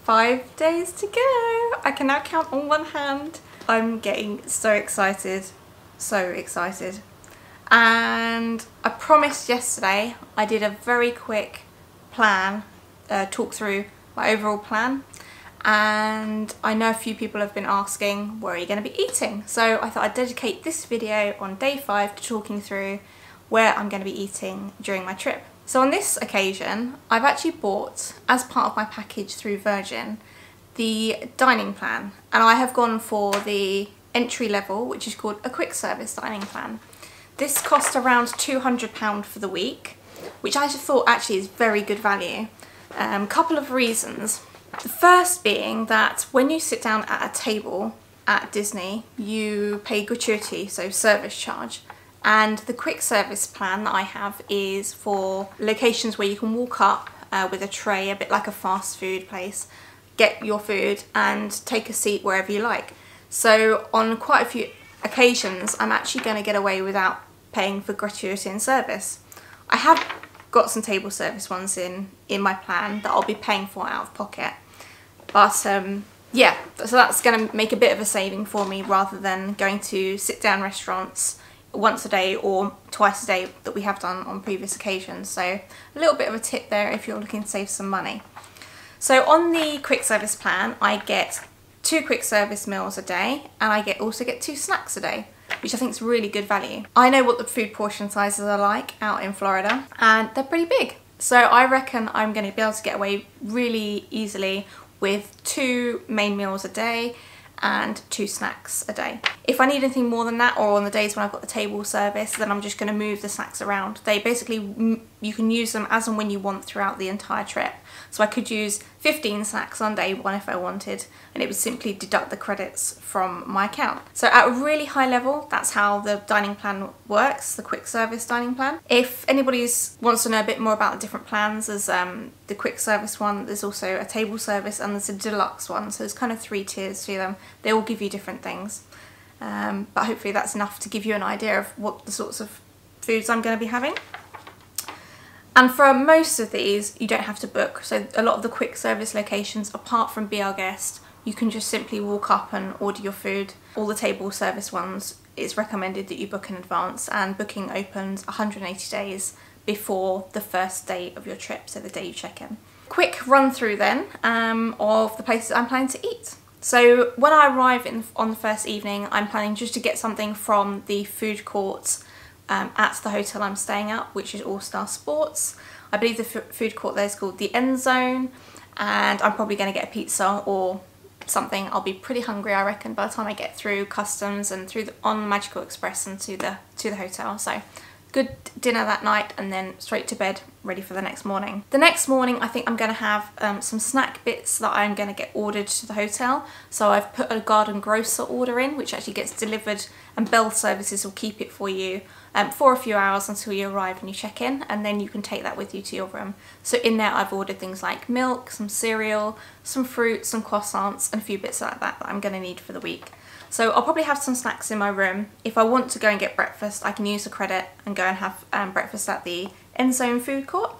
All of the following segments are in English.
5 days to go. I can now count on one hand. I'm getting so excited, so excited. And I promised yesterday I did a very quick plan, talk through my overall plan. And I know a few people have been asking, where are you going to be eating? So I thought I'd dedicate this video on day 5 to talking through where I'm going to be eating during my trip. So on this occasion, I've actually bought, as part of my package through Virgin, the dining plan. And I have gone for the entry level, which is called a quick service dining plan. This cost around £200 for the week, which I just thought actually is very good value. Couple of reasons. The first being that when you sit down at a table at Disney, you pay gratuity, so service charge. And the quick service plan that I have is for locations where you can walk up with a tray, a bit like a fast food place, get your food and take a seat wherever you like. So on quite a few occasions, I'm actually going to get away without paying for gratuity and service. I have got some table service ones in my plan that I'll be paying for out of pocket. But yeah, so that's going to make a bit of a saving for me rather than going to sit down restaurants once a day or twice a day that we have done on previous occasions. So a little bit of a tip there if you're looking to save some money. So on the quick service plan, I get 2 quick service meals a day, and I also get 2 snacks a day, which I think is really good value. I know what the food portion sizes are like out in Florida, and they're pretty big. So I reckon I'm going to be able to get away really easily with 2 main meals a day and 2 snacks a day. If I need anything more than that, or on the days when I've got the table service, then I'm just going to move the snacks around. They basically, you can use them as and when you want throughout the entire trip. So I could use 15 snacks on day 1 if I wanted, and it would simply deduct the credits from my account. So at a really high level, that's how the dining plan works, the quick service dining plan. If anybody wants to know a bit more about the different plans, there's the quick service one, there's also a table service, and there's a deluxe one. So there's kind of 3 tiers to them. They all give you different things. But hopefully that's enough to give you an idea of what the sorts of foods I'm going to be having. And for most of these, you don't have to book. So a lot of the quick service locations, apart from Be Our Guest, you can just simply walk up and order your food. All the table service ones, it's recommended that you book in advance, and booking opens 180 days before the first day of your trip, so the day you check in. Quick run through then of the places I'm planning to eat. So when I arrive on the first evening, I'm planning just to get something from the food court at the hotel I'm staying at, which is All Star Sports. I believe the food court there is called the End Zone, and I'm probably going to get a pizza or something. I'll be pretty hungry, I reckon, by the time I get through customs and on Magical Express and to the hotel. So good dinner that night, and then straight to bed, ready for the next morning. The next morning, I think I'm going to have some snack bits that I'm going to get ordered to the hotel. So I've put a garden grocer order in, which actually gets delivered, and Bell Services will keep it for you for a few hours until you arrive and you check in, and then you can take that with you to your room. So in there I've ordered things like milk, some cereal, some fruit, some croissants, and a few bits like that I'm going to need for the week. So I'll probably have some snacks in my room. If I want to go and get breakfast, I can use the credit and go and have breakfast at the End Zone food court.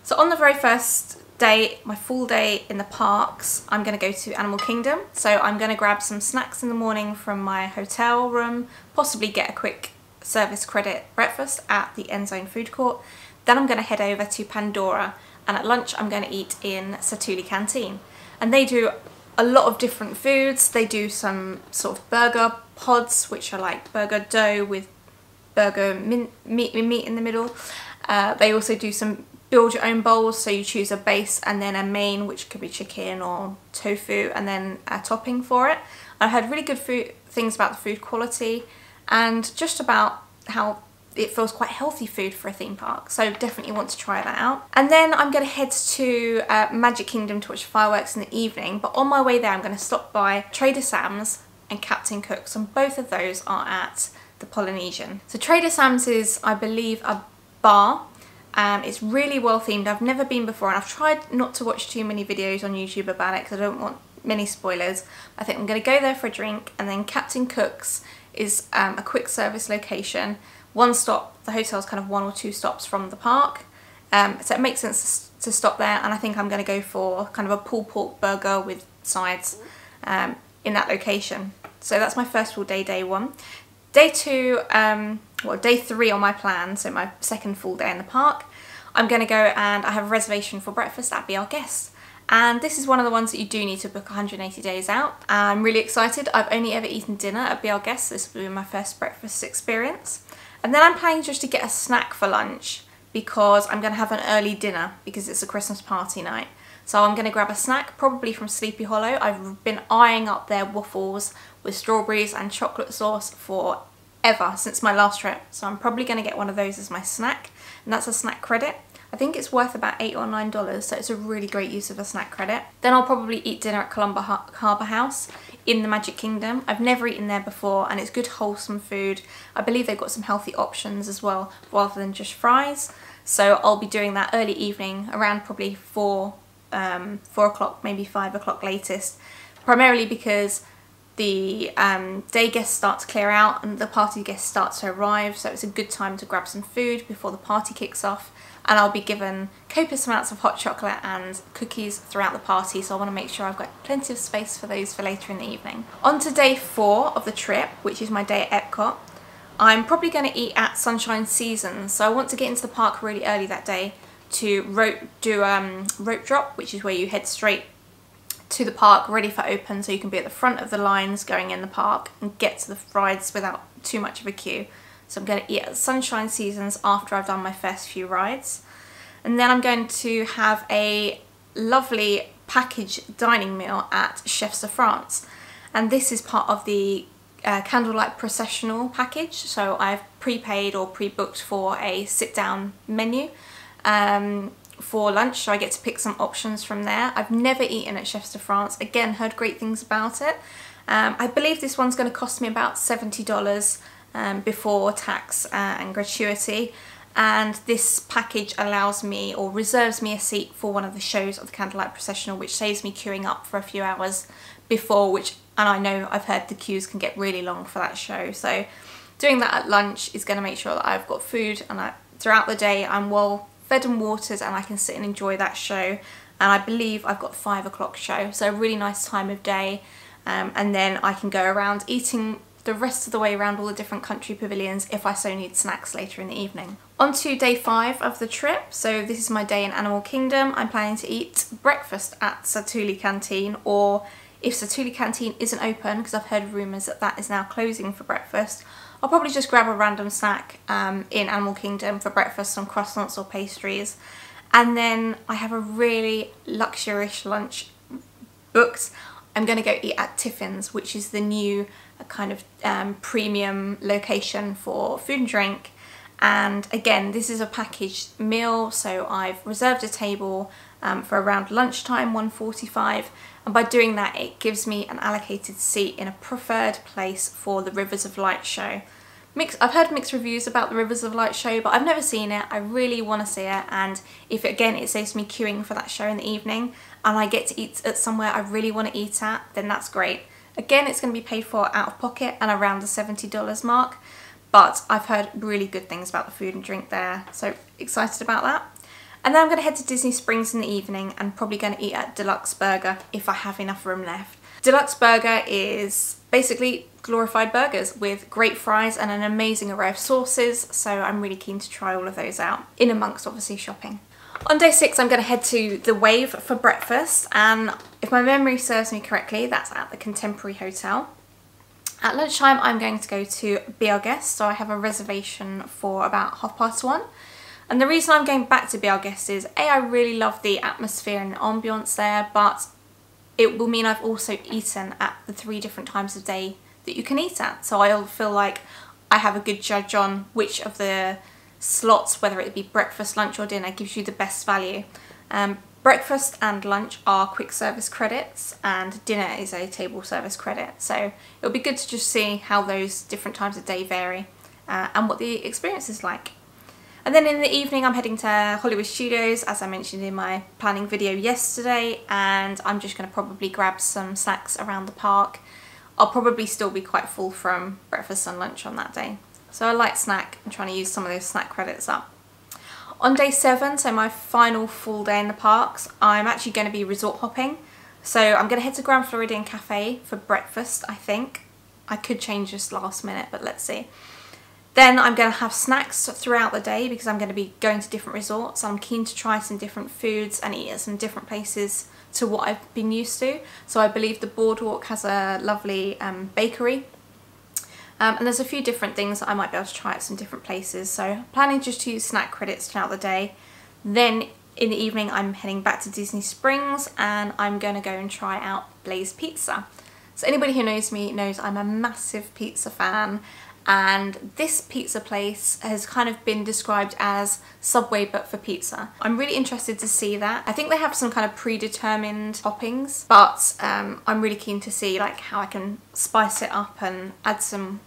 So on the very first day, my full day in the parks, I'm going to go to Animal Kingdom. So I'm going to grab some snacks in the morning from my hotel room, possibly get a quick service credit breakfast at the End Zone food court. Then I'm going to head over to Pandora, and at lunch I'm going to eat in Satuli Canteen. And they do a lot of different foods. They do some sort of burger pods, which are like burger dough with burger meat in the middle. They also do some build your own bowls, so you choose a base and then a main, which could be chicken or tofu, and then a topping for it. I heard really good things about the food quality, and just about how it feels quite healthy food for a theme park, so definitely want to try that out. And then I'm going to head to Magic Kingdom to watch fireworks in the evening, but on my way there I'm going to stop by Trader Sam's and Captain Cook's, and both of those are at the Polynesian. So Trader Sam's is, I believe, a bar. It's really well themed. I've never been before, and I've tried not to watch too many videos on YouTube about it because I don't want many spoilers. I think I'm going to go there for a drink. And then Captain Cook's is a quick service location. One stop, the hotel's kind of 1 or 2 stops from the park, so it makes sense to stop there, and I think I'm going to go for kind of a pulled pork burger with sides in that location. So that's my first full day, day one. Day two, well, day three on my plan, so my second full day in the park, I'm going to go and I have a reservation for breakfast at Be Our Guest. And this is one of the ones that you do need to book 180 days out. I'm really excited. I've only ever eaten dinner at Be Our Guest. This will be my first breakfast experience. And then I'm planning just to get a snack for lunch because I'm going to have an early dinner because it's a Christmas party night. So I'm going to grab a snack, probably from Sleepy Hollow. I've been eyeing up their waffles with strawberries and chocolate sauce forever, since my last trip. So I'm probably going to get one of those as my snack. And that's a snack credit. I think it's worth about $8 or $9, so it's a really great use of a snack credit. Then I'll probably eat dinner at Columba Harbour House in the Magic Kingdom. I've never eaten there before, and it's good wholesome food. I believe they've got some healthy options as well, rather than just fries. So I'll be doing that early evening, around probably 4 o'clock, maybe 5 o'clock latest, primarily because the day guests start to clear out and the party guests start to arrive, so it's a good time to grab some food before the party kicks off. And I'll be given copious amounts of hot chocolate and cookies throughout the party, so I want to make sure I've got plenty of space for those for later in the evening. On to day 4 of the trip, which is my day at Epcot. I'm probably going to eat at Sunshine Seasons, so I want to get into the park really early that day to do rope drop, which is where you head straight to the park ready for open, so you can be at the front of the lines going in the park and get to the rides without too much of a queue. So I'm going to eat at Sunshine Seasons after I've done my first few rides. And then I'm going to have a lovely package dining meal at Chefs de France. And this is part of the candlelight processional package. So I've prepaid or pre-booked for a sit-down menu for lunch. So I get to pick some options from there. I've never eaten at Chefs de France. Again, heard great things about it. I believe this one's going to cost me about $70. Before tax and gratuity, and this package allows me or reserves me a seat for one of the shows of the candlelight processional, which saves me queuing up for a few hours before, and I know I've heard the queues can get really long for that show. So doing that at lunch is going to make sure that I've got food, and throughout the day I'm well fed and watered, and I can sit and enjoy that show. And I believe I've got 5 o'clock show, so a really nice time of day, and then I can go around eating the rest of the way around all the different country pavilions if I so need snacks later in the evening. On to day 5 of the trip. So this is my day in Animal Kingdom. I'm planning to eat breakfast at Satuli Canteen, or if Satuli Canteen isn't open, because I've heard rumours that that is now closing for breakfast, I'll probably just grab a random snack in Animal Kingdom for breakfast, some croissants or pastries. And then I have a really luxurious lunch booked. I'm going to go eat at Tiffin's, which is the new kind of premium location for food and drink. And again, this is a packaged meal, so I've reserved a table for around lunchtime, 1:45, and by doing that it gives me an allocated seat in a preferred place for the Rivers of Light show. I've heard mixed reviews about the Rivers of Light show, but I've never seen it. I really want to see it, and if again it saves me queuing for that show in the evening and I get to eat at somewhere I really want to eat at, then that's great. Again, it's going to be paid for out of pocket and around the $70 mark, but I've heard really good things about the food and drink there, so excited about that. And then I'm going to head to Disney Springs in the evening and probably going to eat at Deluxe Burger if I have enough room left. Deluxe Burger is basically glorified burgers with great fries and an amazing array of sauces, so I'm really keen to try all of those out, in amongst obviously shopping. On day 6 I'm going to head to the Wave for breakfast, and if my memory serves me correctly, that's at the Contemporary Hotel. At lunchtime I'm going to go to Be Our Guest, so I have a reservation for about 1:30. And the reason I'm going back to Be Our Guest is A, I really love the atmosphere and the ambience there, but it will mean I've also eaten at the 3 different times of day that you can eat at, so I'll feel like I have a good judge on which of the slots, whether it be breakfast, lunch or dinner, gives you the best value. Breakfast and lunch are quick service credits and dinner is a table service credit, so it'll be good to just see how those different times of day vary and what the experience is like. And then in the evening I'm heading to Hollywood Studios, as I mentioned in my planning video yesterday, and I'm just going to probably grab some snacks around the park. I'll probably still be quite full from breakfast and lunch on that day, so a light snack and trying to use some of those snack credits up. On day 7, so my final full day in the parks, I'm actually going to be resort hopping. So I'm going to head to Grand Floridian Cafe for breakfast, I think. I could change this last minute, but let's see. Then I'm going to have snacks throughout the day because I'm going to be going to different resorts. I'm keen to try some different foods and eat at some different places to what I've been used to. So I believe the Boardwalk has a lovely bakery. And there's a few different things that I might be able to try at some different places. So planning just to use snack credits throughout the day. Then in the evening I'm heading back to Disney Springs and I'm going to go and try out Blaze Pizza. So anybody who knows me knows I'm a massive pizza fan, and this pizza place has kind of been described as Subway but for pizza. I'm really interested to see that. I think they have some kind of predetermined toppings, but I'm really keen to see like how I can spice it up and add some,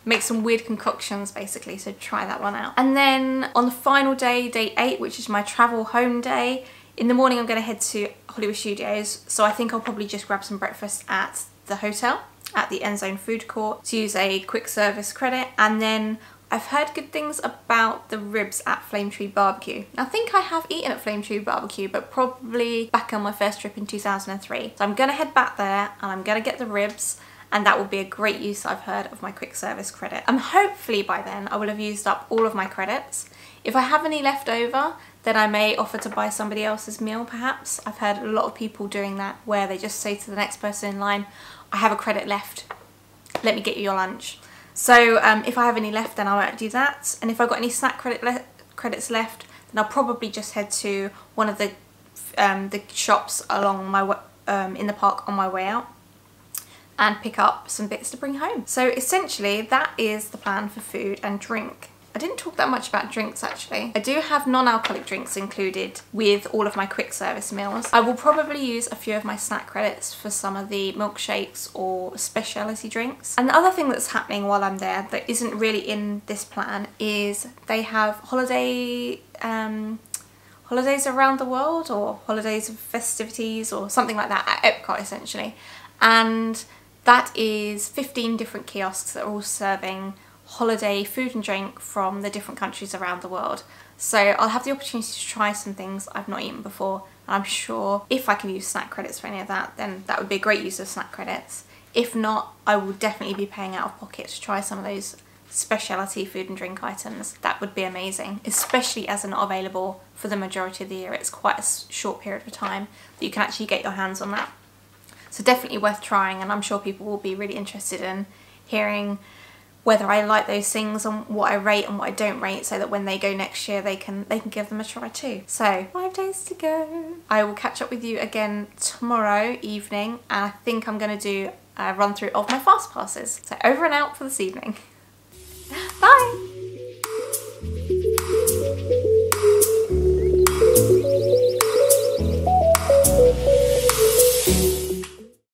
make some weird concoctions basically, so try that one out. And then on the final day, day 8, which is my travel home day, in the morning I'm going to head to Hollywood Studios, so I think I'll probably just grab some breakfast at the hotel at the End Zone food court to use a quick service credit. And then I've heard good things about the ribs at Flame Tree Barbecue. I think I have eaten at Flame Tree Barbecue, but probably back on my first trip in 2003. So I'm gonna head back there and I'm gonna get the ribs, and that will be a great use, I've heard, of my quick service credit. And hopefully by then I will have used up all of my credits. If I have any left over, then I may offer to buy somebody else's meal perhaps. I've heard a lot of people doing that, where they just say to the next person in line, I have a credit left, let me get you your lunch. So if I have any left, then I won't do that. And if I've got any snack credits left, then I'll probably just head to one of the shops along my in the park on my way out and pick up some bits to bring home. So essentially that is the plan for food and drink. I didn't talk that much about drinks actually. I do have non-alcoholic drinks included with all of my quick service meals. I will probably use a few of my snack credits for some of the milkshakes or specialty drinks. And the other thing that's happening while I'm there that isn't really in this plan is they have holidays around the world, or holidays of festivities or something like that at Epcot essentially. And that is 15 different kiosks that are all serving holiday food and drink from the different countries around the world. So I'll have the opportunity to try some things I've not eaten before. And I'm sure if I can use snack credits for any of that, then that would be a great use of snack credits. If not, I will definitely be paying out of pocket to try some of those specialty food and drink items. That would be amazing, especially as they're not available for the majority of the year. It's quite a short period of time that you can actually get your hands on that. So definitely worth trying, and I'm sure people will be really interested in hearing whether I like those things and what I rate and what I don't rate, so that when they go next year they can give them a try too. So 5 days to go. I will catch up with you again tomorrow evening, and I think I'm going to do a run through of my fast passes. So over and out for this evening. Bye!